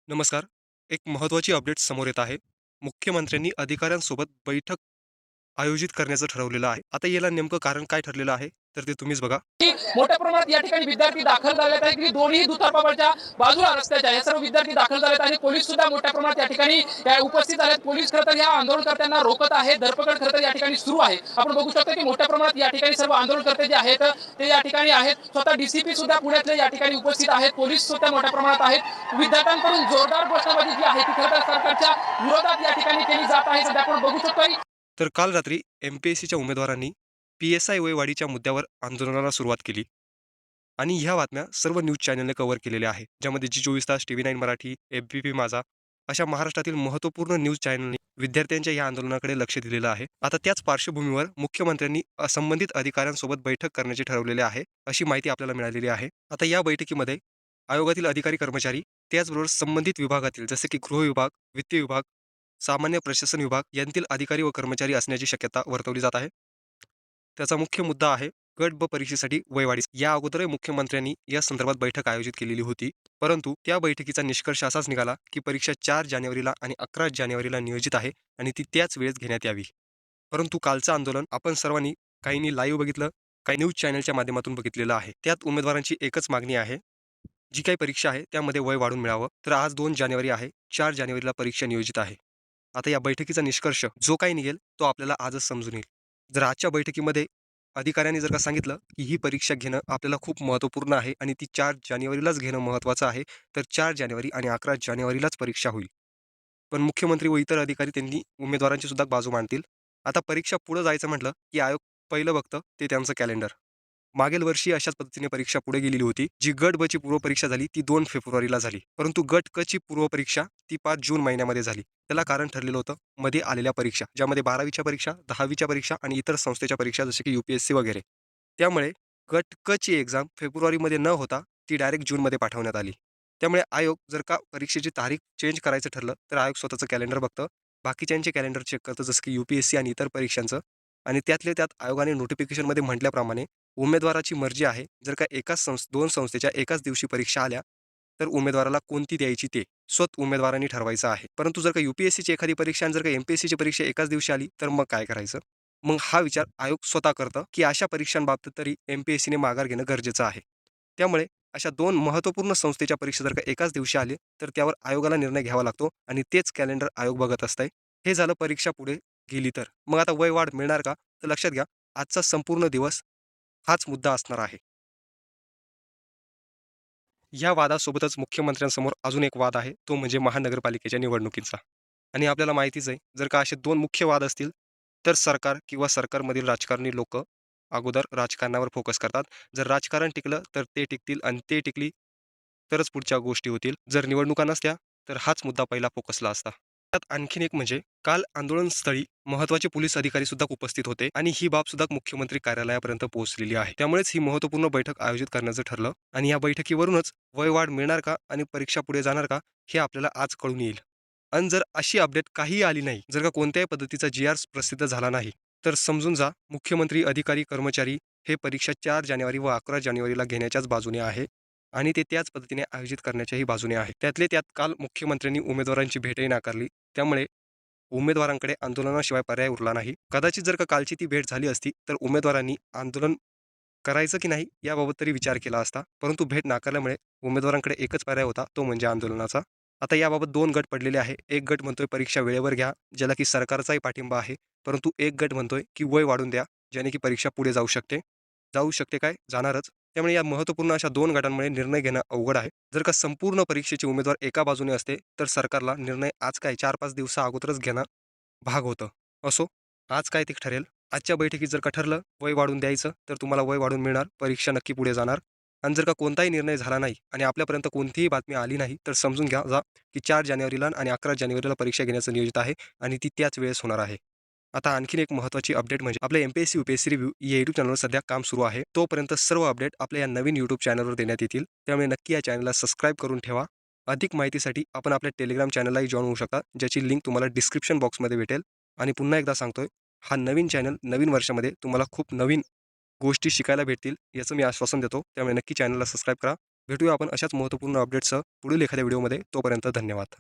नमस्कार. एक महत्त्वाची अपडेट समोर येत आहे. मुख्यमंत्र्यांनी अधिकाऱ्यांसोबत बैठक आयोजित करण्याचं ठरवलेलं आहे. आता याला नेमकं कारण काय ठरलेलं आहे, तर ते तुम्हीच बघा. की मोठ्या प्रमाणात या ठिकाणी विद्यार्थी दाखल झालेत आहेत की दोन्ही दुतर्फाच्या बाजूला रस्त्याच्या हे सर्व विद्यार्थी दाखल झालेत आणि पोलीस सुद्धा मोठ्या प्रमाणात या ठिकाणी उपस्थित आहेत. पोलीस खरं तर या आंदोलनकर्त्यांना रोखत आहेत. धरपकड खरं तर या ठिकाणी सुरू आहे. आपण बघू शकतो की मोठ्या प्रमाणात या ठिकाणी सर्व आंदोलनकर्ते जे आहेत ते या ठिकाणी आहेत. स्वतः डीसीपी सुद्धा पुण्यातले या ठिकाणी उपस्थित आहेत. पोलीस सुद्धा मोठ्या प्रमाणात आहेत. विद्यार्थ्यांकडून जोरदार घोषणाबाजी जी आहे ती खरं तर सरकारच्या विरोधात या ठिकाणी केली जात आहे. सध्या आपण बघू शकतो. तर काल रात्री एम-पी-एस-सीच्या उमेदवारांनी पी-एस-आय वयवाढीच्या मुद्द्यावर आंदोलनाला सुरुवात केली आणि ह्या बातम्या सर्व न्यूज चॅनलने कव्हर केलेल्या आहे. ज्यामध्ये जी 24 तास, टीव्ही 9 मराठी, एबीपी माझा अशा महाराष्ट्रातील महत्त्वपूर्ण न्यूज चॅनलनी विद्यार्थ्यांच्या या आंदोलनाकडे लक्ष दिलेलं आहे. आता त्याच पार्श्वभूमीवर मुख्यमंत्र्यांनी संबंधित अधिकाऱ्यांसोबत बैठक करण्याचे ठरवलेले आहे, अशी माहिती आपल्याला मिळालेली आहे. आता या बैठकीमध्ये आयोगातील अधिकारी कर्मचारी, त्याचबरोबर संबंधित विभागातील जसे की गृह विभाग, वित्त विभाग, सामान्य प्रशासन विभाग यांतील अधिकारी व कर्मचारी असण्याची शक्यता वर्तवली जात आहे. त्याचा मुख्य मुद्दा आहे गट ब परीक्षेसाठी वयवाढी. या अगोदरही मुख्यमंत्र्यांनी या संदर्भात बैठक आयोजित केलेली होती. परंतु त्या बैठकीचा निष्कर्ष असाच निघाला की परीक्षा 4 जानेवारीला आणि 11 जानेवारीला नियोजित आहे आणि ती त्याच वेळेस घेण्यात यावी. परंतु कालचं आंदोलन आपण सर्वांनी काहींनी लाईव्ह बघितलं, काही न्यूज चॅनलच्या माध्यमातून बघितलेलं आहे. त्यात उमेदवारांची एकच मागणी आहे, जी काही परीक्षा आहे त्यामध्ये वय वाढून मिळावं. तर आज 2 जानेवारी आहे, 4 जानेवारीला परीक्षा नियोजित आहे. आता या बैठकीचा निष्कर्ष जो काही निघेल तो आपल्याला आजच समजून येईल. जर आजच्या बैठकीमध्ये अधिकाऱ्यांनी जर का सांगितलं, की ही परीक्षा घेणं आपल्याला खूप महत्त्वपूर्ण आहे आणि ती 4 जानेवारीलाच घेणं महत्त्वाचं आहे, तर 4 जानेवारी आणि 11 जानेवारीलाच परीक्षा होईल. पण मुख्यमंत्री व इतर अधिकारी त्यांनी उमेदवारांची सुद्धा बाजू मांडतील. आता परीक्षा पुढे जायचं म्हटलं, की आयोग पहिलं बघतं ते त्यांचं कॅलेंडर. मागील वर्षी अशाच पद्धतीने परीक्षा पुढे गेलेली होती. जी गट ब ची पूर्वपरीक्षा झाली ती 2 फेब्रुवारीला झाली. परंतु गट क ची पूर्वपरीक्षा ती 5 जून महिन्यामध्ये झाली. त्याला कारण ठरलेलं होतं मध्ये आलेल्या परीक्षा, ज्यामध्ये 12वीच्या परीक्षा, 10वीच्या परीक्षा आणि इतर संस्थेच्या परीक्षा जसे की यू-पी-एस-सी वगैरे. त्यामुळे गट क ची एक्झाम फेब्रुवारीमध्ये न होता ती डायरेक्ट जूनमध्ये पाठवण्यात आली. त्यामुळे आयोग जर का परीक्षेची तारीख चेंज करायचं ठरलं, तर आयोग स्वतःचं कॅलेंडर बघतं. बाकीच्यांचे कॅलेंडर चेक करतं, जसं की यू-पी-एस-सी आणि इतर परीक्षांचं. आणि त्यातल्या त्यात आयोगाने नोटिफिकेशनमध्ये म्हटल्याप्रमाणे उमेदवाराची मर्जी आहे. जर का दोन संस्थेच्या एकाच दिवशी परीक्षा आल्या, तर उमेदवाराला कोणती द्यायची ते स्वतः उमेदवारांनी ठरवायचं आहे. परंतु जर का यू-पी-एस-सीची एखादी परीक्षा आणि जर का एम-पी-एस-सीची परीक्षा एकाच दिवशी आली, तर मग काय करायचं? मग हा विचार आयोग स्वतः करतं, की अशा परीक्षांबाबतीत तरी एम-पी-एस-सीने माघार घेणं गरजेचं आहे. त्यामुळे अशा 2 महत्त्वपूर्ण संस्थेच्या परीक्षा जर का एकाच दिवशी आली, तर त्यावर आयोगाला निर्णय घ्यावा लागतो आणि तेच कॅलेंडर आयोग बघत असतंय. हे झालं परीक्षा पुढे गेली तर. मग आता वय वाढ मिळणार का? तर लक्षात घ्या, आजचा संपूर्ण दिवस हाच मुद्दा असणार आहे. या वादासोबतच मुख्यमंत्र्यांसमोर अजून एक वाद आहे, तो म्हणजे महानगरपालिकेच्या निवडणुकीचा. आणि आपल्याला माहितीच आहे, जर का असे 2 मुख्य वाद असतील, तर सरकार किंवा सरकारमधील राजकारणी लोकं अगोदर राजकारणावर फोकस करतात. जर राजकारण टिकलं, तर ते टिकतील आणि ते टिकली, तरच पुढच्या गोष्टी होतील. जर निवडणुका नसत्या, तर हाच मुद्दा पहिला फोकसला असता. त्यात आणखीन एक म्हणजे काल आंदोलनस्थळी महत्त्वाचे पोलीस अधिकारी सुद्धा उपस्थित होते आणि ही बाब सुद्धा मुख्यमंत्री कार्यालयापर्यंत पोहोचलेली आहे. त्यामुळेच ही महत्त्वपूर्ण बैठक आयोजित करण्याचं ठरलं आणि या बैठकीवरूनच वयवाढ मिळणार का आणि परीक्षा पुढे जाणार का, हे आपल्याला आज कळून येईल. आणि जर अशी अपडेट काहीही आली नाही, जर का कोणत्याही पद्धतीचा जी-आर प्रसिद्ध झाला नाही, तर समजून जा मुख्यमंत्री, अधिकारी, कर्मचारी हे परीक्षा 4 जानेवारी व 11 जानेवारीला घेण्याच्याच बाजूने आहे आणि ते त्याच पद्धतीने आयोजित करण्याच्याही बाजूने आहे. त्यातले त्यात काल मुख्यमंत्र्यांनी उमेदवारांची भेटही नाकारली. त्यामुळे उमेदवारांकडे आंदोलनाशिवाय पर्याय उरला नाही. कदाचित जर का कालची ती भेट झाली असती, तर उमेदवारांनी आंदोलन करायचं की नाही याबाबत तरी विचार केला असता. परंतु भेट नाकारल्यामुळे उमेदवारांकडे एकच पर्याय होता, तो म्हणजे आंदोलनाचा. आता याबाबत 2 गट पडलेले आहे. एक गट म्हणतोय परीक्षा वेळेवर घ्या, ज्याला की सरकारचाही पाठिंबा आहे. परंतु एक गट म्हणतोय, की वय वाढून द्या, ज्याने की परीक्षा पुढे जाऊ शकते. जाऊ शकते काय? जाणारच. त्यामुळे या महत्त्वपूर्ण अशा 2 गटांमुळे निर्णय घेणं अवघड आहे. जर का संपूर्ण परीक्षेचे उमेदवार एका बाजूने असते, तर सरकारला निर्णय आज काय 4-5 दिवसा अगोदरच घेणं भाग होतं. असो, आज काय ते ठरेल. आजच्या बैठकीत जर का ठरलं वय वाढून द्यायचं, तर तुम्हाला वय वाढून मिळणार. परीक्षा नक्की पुढे जाणार. आणि जर का कोणताही निर्णय झाला नाही आणि आपल्यापर्यंत कोणतीही बातमी आली नाही, तर समजून घ्या की 4 जानेवारीला आणि 11 जानेवारीला परीक्षा घेण्याचं नियोजित आहे आणि ती त्याच वेळेस होणार आहे. आता आणखीन एक महत्त्वाची अपडेट म्हणजे आपल्या एम-पी-एस-सी, यू-पी-एस-सी रिव्ह्यू या यूट्यूब चॅनलवर सध्या काम सुरू आहे. तोपर्यंत सर्व अपडेट आपल्या या नवीन यूट्यूब चॅनलवर देण्यात येतील. त्यामुळे नक्की या चॅनलला सबस्क्राईब करून ठेवा. अधिक माहितीसाठी आपण आपल्या टेलिग्राम चॅनललाही जॉइन होऊ शकता, ज्याची लिंक तुम्हाला डिस्क्रिप्शन बॉक्समध्ये भेटेल. आणि पुन्हा एकदा सांगतोय, हा नवीन चॅनल नवीन वर्षामध्ये तुम्हाला खूप नवीन गोष्टी शिकायला भेटतील, याचं मी आश्वासन देतो. त्यामुळे नक्की चॅनलला सबस्क्राईब करा. भेटूया आपण अशाच महत्त्वपूर्ण अपडेट्ससह पुढील एखाद्या व्हिडिओमध्ये. तोपर्यंत धन्यवाद.